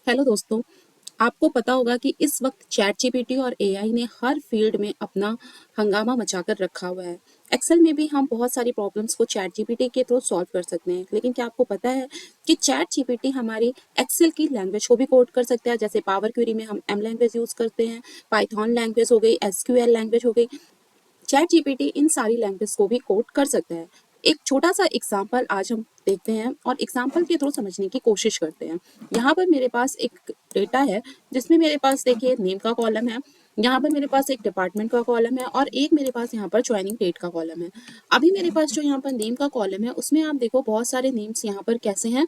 Hello दोस्तों। आपको पता होगा कि इस वक्त चैट जीपीटी और एआई ने हर फील्ड में अपना हंगामा मचाकर रखा हुआ है। एक्सेल में भी हम बहुत सारी प्रॉब्लम्स को चैट जीपीटी के थ्रू सॉल्व कर सकते हैं, लेकिन क्या आपको पता है कि चैट जीपीटी हमारी एक्सेल की लैंग्वेज को भी कोड कर सकता है। जैसे पावर क्वेरी में हम एम लैंग्वेज यूज करते हैं, पाइथन लैंग्वेज हो गई, एसक्यूएल लैंग्वेज हो गई। चैट जीपीटी इन सारी लैंग्वेज को भी कोड कर सकता है। एक छोटा सा एग्जाम्पल आज हम देखते हैं और एग्जाम्पल के थ्रू समझने की कोशिश करते हैं। यहाँ पर मेरे पास एक डेटा है जिसमें मेरे पास देखिए नेम का कॉलम है, यहाँ पर मेरे पास एक डिपार्टमेंट का कॉलम है और एक मेरे पास यहाँ पर ज्वाइनिंग डेट का कॉलम है। अभी मेरे पास जो यहाँ पर नेम का कॉलम है उसमें आप देखो बहुत सारे नेम्स यहाँ पर कैसे हैं,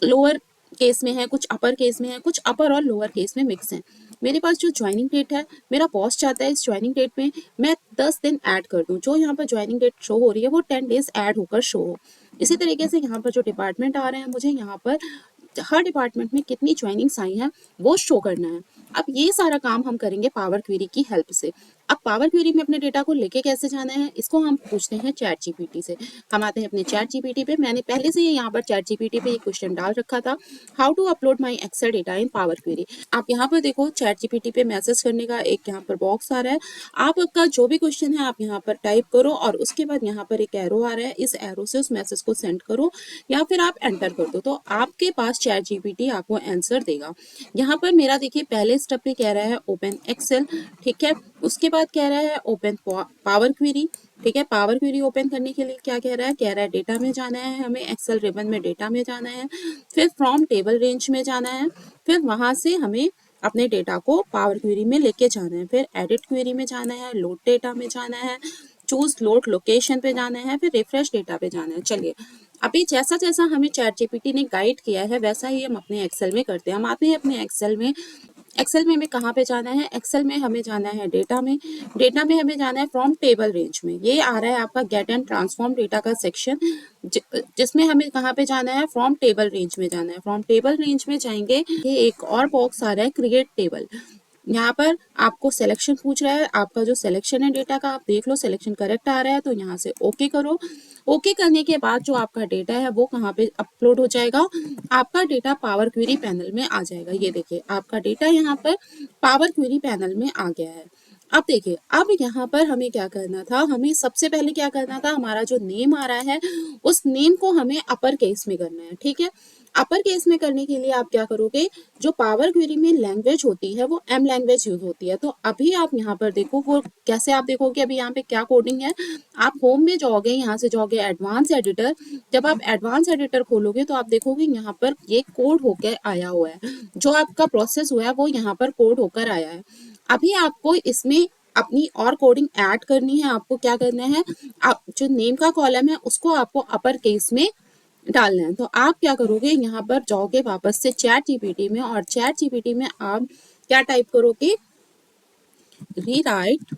लोअर केस में है, कुछ अपर केस में है, कुछ अपर और लोअर केस में मिक्स है। मेरे पास जो ज्वाइनिंग डेट है, मेरा बॉस चाहता है इस ज्वाइनिंग डेट में मैं 10 दिन ऐड कर दूं। जो यहाँ पर ज्वाइनिंग डेट शो हो रही है वो 10 डेज ऐड होकर शो हो। इसी तरीके से यहाँ पर जो डिपार्टमेंट आ रहे हैं, मुझे यहाँ पर हर डिपार्टमेंट में कितनी ज्वाइनिंग्स आई हैं वो शो करना है। अब ये सारा काम हम करेंगे पावर क्वेरी की हेल्प से। अब पावर क्वेरी में अपने डेटा को लेके कैसे जाना है, इसको हम पूछते हैं चैट जीपीटी से। हम आते हैं अपने चैट जीपीटी पे। मैंने पहले से ही यहाँ पर चैट जीपीटी पे एक क्वेश्चन डाल रखा था, how to upload my Excel data in Power Query. आप यहाँ पर देखो चैट जीपीटी पे मैसेज करने का एक यहाँ पर बॉक्स आ रहा है। आपका जो भी क्वेश्चन है आप यहाँ पर टाइप करो और उसके बाद यहाँ पर एक एरो आ रहा है, इस एरो से उस मैसेज को सेंड करो या फिर आप एंटर कर दो तो आपके पास चैट जीपीटी आपको आंसर देगा। यहाँ पर मेरा देखिए पहले स्टेप पे कह रहा है ओपन एक्सेल, ठीक है। उसके बाद कह रहा है ओपन पावर क्वेरी, ठीक है। पावर क्वेरी ओपन करने के लिए क्या कह रहा है, कह रहा है डेटा में जाना है, हमें एक्सेल रिबन में डेटा में जाना है, फिर फ्रॉम टेबल रेंज में जाना है, फिर वहां से हमें अपने डेटा को पावर क्वेरी में लेके जाना है, फिर एडिट क्वेरी में जाना है, लोड डेटा में जाना है, चूज लोड लोकेशन पे जाना है, फिर रिफ्रेश डेटा पे जाना है। चलिए अभी जैसा जैसा हमें चैट जीपीटी ने गाइड किया है वैसा ही हम अपने एक्सेल में करते हैं। हम आते हैं अपने एक्सेल में। एक्सेल में हमें कहाँ पे जाना है, एक्सेल में हमें जाना है डेटा में। डेटा में हमें जाना है फ्रॉम टेबल रेंज में। ये आ रहा है आपका गेट एंड ट्रांसफॉर्म डेटा का सेक्शन, जिसमें हमें कहाँ पे जाना है, फ्रॉम टेबल रेंज में जाना है। फ्रॉम टेबल रेंज में जाएंगे, ये एक और बॉक्स आ रहा है क्रिएट टेबल। यहाँ पर आपको सिलेक्शन पूछ रहा है, आपका जो सिलेक्शन है डेटा का आप देख लो सिलेक्शन करेक्ट आ रहा है तो यहाँ से ओके करो। ओके करने के बाद जो आपका डेटा है वो कहाँ पे अपलोड हो जाएगा, आपका डेटा पावर क्वेरी पैनल में आ जाएगा। ये देखिए आपका डेटा यहाँ पर पावर क्वेरी पैनल में आ गया है। अब देखिए अब यहाँ पर हमें क्या करना था, हमें सबसे पहले क्या करना था, हमारा जो नेम आ रहा है उस नेम को हमें अपर केस में करना है, ठीक है। अपर केस में करने के लिए आप क्या करोगे, जो पावर क्वेरी में लैंग्वेज होती है वो एम लैंग्वेज यूज होती है। तो अभी आप यहाँ पर देखो वो कैसे, आप देखोगे अभी यहाँ पे क्या कोडिंग है। आप होम में जाओगे, यहाँ से जाओगे एडवांस एडिटर। जब आप एडवांस एडिटर खोलोगे तो आप देखोगे यहाँ पर ये कोड होकर आया हुआ है, जो आपका प्रोसेस हुआ है वो यहाँ पर कोड होकर आया है। अभी आपको इसमें अपनी और कोडिंग ऐड करनी है। आपको क्या करना है, आप जो नेम का कॉलम है उसको आपको अपर केस में डालना है। तो आप क्या करोगे, यहाँ पर जाओगे वापस से चैट जीपीटी में और चैट जीपीटी में आप क्या टाइप करोगे, रीराइट।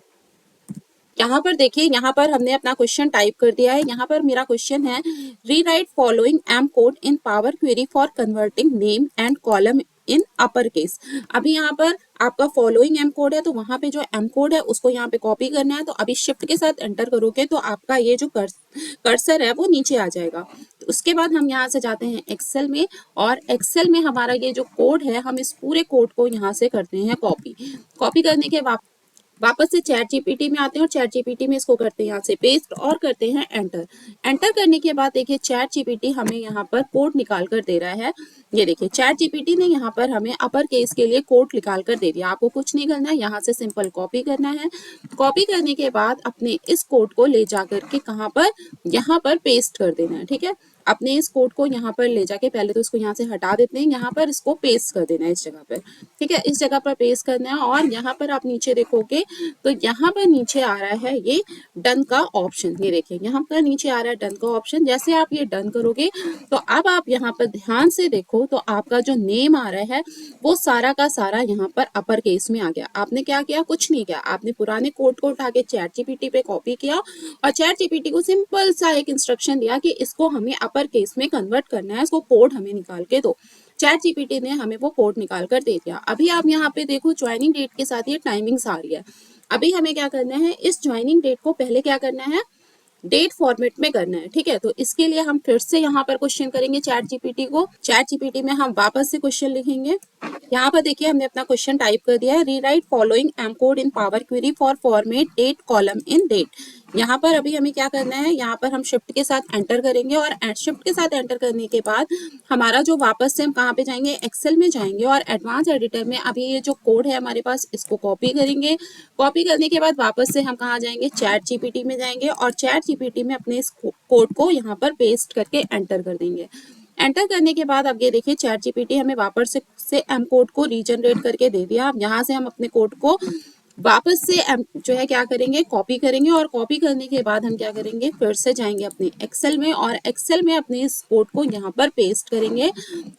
यहाँ पर देखिए यहाँ पर हमने अपना क्वेश्चन टाइप कर दिया है। यहाँ पर मेरा क्वेश्चन है rewrite following M code in Power Query for converting name and column in upper case. अभी यहाँ पर आपका फॉलोइंग एम कोड है तो वहां पे जो एम कोड है उसको यहाँ पे कॉपी करना है। तो अभी शिफ्ट के साथ एंटर करोगे तो आपका ये जो कर्सर है वो नीचे आ जाएगा। तो उसके बाद हम यहाँ से जाते हैं एक्सेल में और एक्सेल में हमारा ये जो कोड है हम इस पूरे कोड को यहाँ से करते हैं कॉपी। कॉपी करने के वापस से चैट जीपीटी में आते हैं और चैट जीपीटी में इसको करते हैं यहाँ से पेस्ट और करते हैं एंटर। एंटर करने के बाद देखिए चैट जीपीटी हमें यहाँ पर कोड निकाल कर दे रहा है। ये देखिए चैट जीपीटी ने यहाँ पर हमें अपर केस के लिए कोड निकाल कर दे दिया। आपको कुछ नहीं करना है, यहाँ से सिंपल कॉपी करना है। कॉपी करने के बाद अपने इस कोड को ले जाकर के कहाँ पर, यहाँ पर पेस्ट कर देना है, ठीक है। अपने इस कोड को यहाँ पर ले जाके पहले तो इसको यहाँ से हटा देते हैं, यहाँ पर इसको पेस्ट कर देना है इस जगह पर, ठीक है। इस जगह पर पेस्ट करना है और यहाँ पर आप नीचे देखोगे तो यहाँ पर नीचे आ रहा है ये डन का ऑप्शन। ये देखिए यहाँ पर नीचे आ रहा है डन का ऑप्शन। जैसे आप ये डन करोगे तो अब आप यहाँ पर ध्यान से देखो तो आपका जो नेम आ रहा है वो सारा का सारा यहाँ पर अपर केस में आ गया। आपने क्या किया, कुछ नहीं किया, आपने पुराने कोड को उठा के चैट जीपीटी पे कॉपी किया और चैट जीपीटी को सिंपल सा एक इंस्ट्रक्शन दिया कि इसको हमें अपर केस में कन्वर्ट करना है, इसको कोड हमें निकाल के दो। चैट जीपीटी ने हमें वो कोड निकाल कर दे दिया। अभी आप यहाँ पे देखो ज्वाइनिंग डेट के साथ ये टाइमिंग्स आ रही है। अभी हमें क्या करना है, इस ज्वाइनिंग डेट को पहले क्या करना है, डेट फॉर्मेट में करना है। ठीक है, तो इसके लिए हम फिर से यहाँ पर क्वेश्चन करेंगे चैट जीपीटी को। चैट जीपीटी में हम वापस से क्वेश्चन लिखेंगे। यहाँ पर देखिए हमने अपना क्वेश्चन टाइप कर दिया है, rewrite following M code in Power Query for format date column in date. यहाँ पर अभी हमें क्या करना है, यहाँ पर हम शिफ्ट के साथ एंटर करेंगे और शिफ्ट के साथ एंटर करने के बाद हमारा जो वापस से हम कहाँ पे जाएंगे, एक्सेल में जाएंगे और एडवांस एडिटर में अभी ये जो कोड है हमारे पास इसको कॉपी करेंगे। कॉपी करने के बाद वापस से हम कहाँ जाएंगे, चैट जीपीटी में जाएंगे और चैट जीपीटी में अपने इस कोड को यहाँ पर पेस्ट करके एंटर कर देंगे। एंटर करने के बाद अब ये देखिए चैट जीपीटी हमें वापस से एम कोड को रीजनरेट करके दे दिया। अब यहाँ से हम अपने कोड को वापस से जो है क्या करेंगे, कॉपी करेंगे और कॉपी करने के बाद हम क्या करेंगे, फिर से जाएंगे अपने एक्सेल में और एक्सेल में अपने इस कोड को यहाँ पर पेस्ट करेंगे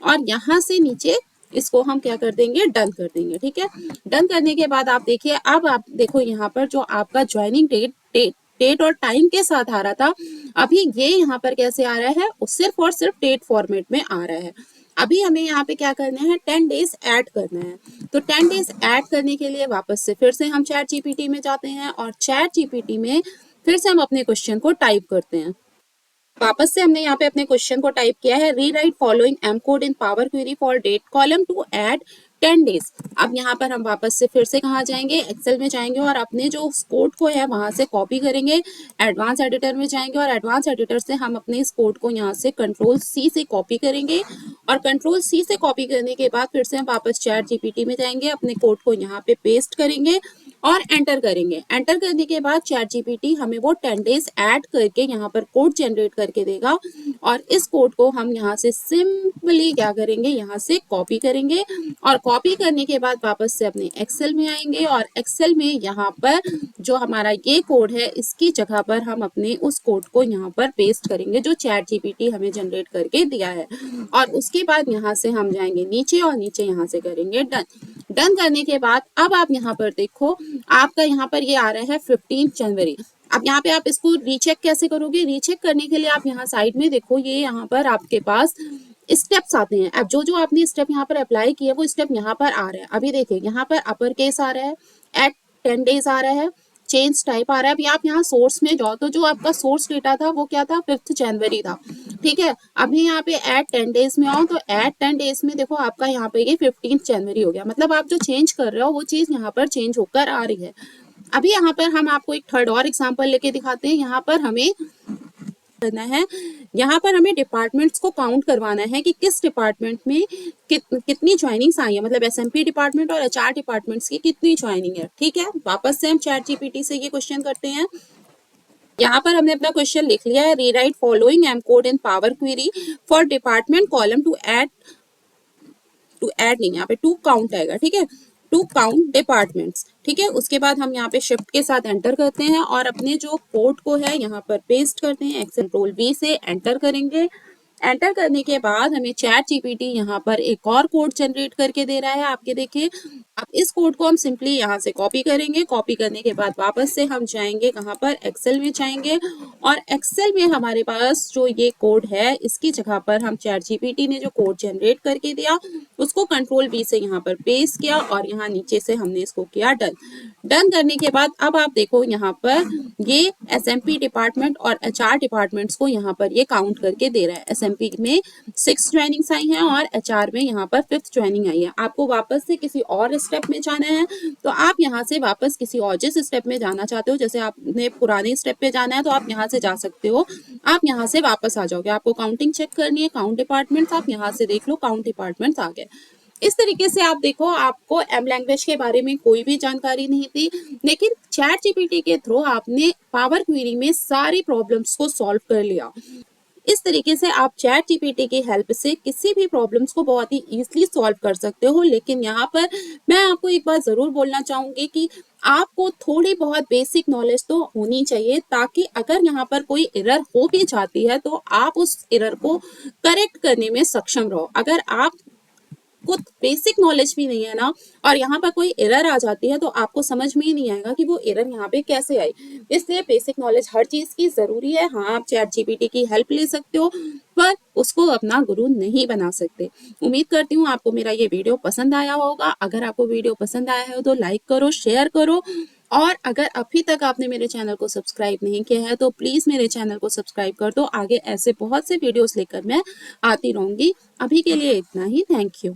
और यहाँ से नीचे इसको हम क्या कर देंगे, डन कर देंगे। ठीक है, डन करने के बाद आप देखिए, अब आप देखो यहाँ पर जो आपका ज्वाइनिंग डेट और टाइम के साथ आ रहा था, अभी ये यहाँ पर कैसे आ रहा है, सिर्फ और सिर्फ डेट फॉर्मेट में आ रहा है। अभी हमें यहाँ पे क्या करना है, 10 डेज ऐड करना है। तो 10 डेज ऐड करने के लिए वापस से फिर से हम चैट जीपीटी में जाते हैं और चैट जीपीटी में फिर से हम अपने क्वेश्चन को टाइप करते हैं। वापस से हमने यहाँ पे अपने क्वेश्चन को टाइप किया है, rewrite following M code in Power Query for date column to add 10 days. अब यहाँ पर हम वापस से फिर से कहाँ जाएंगे, एक्सेल में जाएंगे और अपने जो कोड को है वहां से कॉपी करेंगे। एडवांस एडिटर में जाएंगे और एडवांस एडिटर से हम अपने इस कोड को यहाँ से कंट्रोल सी से कॉपी करेंगे और कंट्रोल सी से कॉपी करने के बाद फिर से हम वापस चैट जीपीटी में जाएंगे, अपने कोड को यहाँ पे पेस्ट करेंगे और एंटर करेंगे। एंटर करने के बाद चैट जीपीटी हमें वो 10 डेज ऐड करके यहाँ पर कोड जनरेट करके देगा और इस कोड को हम यहाँ से सिंपली क्या करेंगे, यहाँ से कॉपी करेंगे और कॉपी करने के बाद वापस से अपने एक्सेल में आएंगे और एक्सेल में यहाँ पर जो हमारा ये कोड है इसकी जगह पर हम अपने उस कोड को यहाँ पर पेस्ट करेंगे जो चैट जीपीटी हमें जनरेट करके दिया है और उसके बाद यहाँ से हम जाएंगे नीचे और नीचे यहाँ से करेंगे डन। डन करने के बाद अब आप यहाँ पर देखो, आपका यहाँ पर ये आ रहा है 15 जनवरी। अब यहाँ पे आप इसको रीचेक कैसे करोगे, रीचेक करने के लिए आप यहाँ साइड में देखो, ये यहाँ पर आपके पास स्टेप्स आते हैं। अब जो जो आपने स्टेप यहाँ पर अप्लाई किया वो स्टेप यहाँ पर आ रहा है। अभी देखिए यहाँ पर अपर केस आ रहा है, एट 10 डेज आ रहा है, चेंज टाइप आ रहा है। अभी आप यहाँ सोर्स में जाओ तो जो आपका सोर्स डेटा था वो क्या था, 5 जनवरी था। ठीक है, अभी यहाँ पे एट 10 डेज में आओ तो एट 10 डेज में देखो आपका यहाँ पे ये 15 जनवरी हो गया। मतलब आप जो चेंज कर रहे हो वो चीज यहाँ पर चेंज होकर आ रही है। अभी यहाँ पर हम आपको एक थर्ड और एग्जांपल लेके दिखाते हैं। यहाँ पर हमें करना है, यहाँ पर हमें डिपार्टमेंट्स को काउंट करवाना है कि किस डिपार्टमेंट में कितनी ज्वाइनिंग्स आई है, मतलब एसएमपी डिपार्टमेंट और एचआर डिपार्टमेंट्स की कितनी ज्वाइनिंग है। ठीक है, वापस से हम चैट जीपीटी से ये क्वेश्चन करते हैं। यहाँ पर हमने अपना क्वेश्चन लिख लिया है, rewrite following M code in Power Query for department column to add नहीं, यहाँ पे टू काउंट आएगा। ठीक है, टू काउंट डिपार्टमेंट्स। ठीक है, उसके बाद हम यहाँ पे शिफ्ट के साथ एंटर करते हैं और अपने जो कोड को है यहाँ पर पेस्ट करते हैं, कंट्रोल वी से एंटर करेंगे। एंटर करने के बाद हमें चैट जीपीटी यहाँ पर एक और कोड जनरेट करके दे रहा है। आपके देखिए, अब इस कोड को हम सिंपली यहाँ से कॉपी करेंगे। कॉपी करने के बाद वापस से हम जाएंगे कहाँ पर, एक्सेल में जाएंगे और एक्सेल में हमारे पास जो ये कोड है इसकी जगह पर हम चैट जीपीटी ने जो कोड जनरेट करके दिया उसको कंट्रोल वी से यहाँ पर पेस्ट किया और यहाँ नीचे से हमने इसको किया डन। डन करने के बाद अब आप देखो यहाँ पर ये एसएमपी डिपार्टमेंट और एचआर डिपार्टमेंट्स को यहाँ पर ये काउंट करके दे रहा है। एसएमपी में 6 ज्वाइनिंग्स आई हैं और एचआर में यहाँ पर 5th ज्वाइनिंग आई है। आपको वापस से किसी और स्टेप में जाना है तो आप यहाँ से वापस किसी और जिस स्टेप में जाना चाहते हो, जैसे आपने पुराने स्टेप पे जाना है तो आप यहाँ से जा सकते हो। आप यहाँ से वापस आ जाओगे, आपको काउंटिंग चेक करनी है, काउंट डिपार्टमेंट्स, आप यहाँ से देख लो काउंट डिपार्टमेंट्स आ गए। इस तरीके से आप देखो, आपको एम लैंग्वेज के बारे में कोई भी जानकारी नहीं थी, लेकिन चैट जीपीटी के थ्रू आपने पावर क्वेरी में सारी प्रॉब्लम्स को सॉल्व कर लिया। इस तरीके से आप चैट जीपीटी की हेल्प से किसी भी प्रॉब्लम्स को बहुत ही इजीली सॉल्व कर सकते हो। लेकिन यहाँ पर मैं आपको एक बात जरूर बोलना चाहूंगी कि आपको थोड़ी बहुत बेसिक नॉलेज तो होनी चाहिए, ताकि अगर यहाँ पर कोई एरर हो भी जाती है तो आप उस एरर को करेक्ट करने में सक्षम रहो। अगर आप को बेसिक नॉलेज भी नहीं है ना और यहाँ पर कोई एरर आ जाती है तो आपको समझ में ही नहीं आएगा कि वो एरर यहाँ पे कैसे आई। इसलिए बेसिक नॉलेज हर चीज की जरूरी है। हाँ, आप चैट जीपीटी की हेल्प ले सकते हो पर उसको अपना गुरु नहीं बना सकते। उम्मीद करती हूँ आपको मेरा ये वीडियो पसंद आया होगा। अगर आपको वीडियो पसंद आया है तो लाइक करो, शेयर करो और अगर अभी तक आपने मेरे चैनल को सब्सक्राइब नहीं किया है तो प्लीज़ मेरे चैनल को सब्सक्राइब कर दो। आगे ऐसे बहुत से वीडियोस लेकर मैं आती रहूँगी। अभी के लिए इतना ही। Thank you.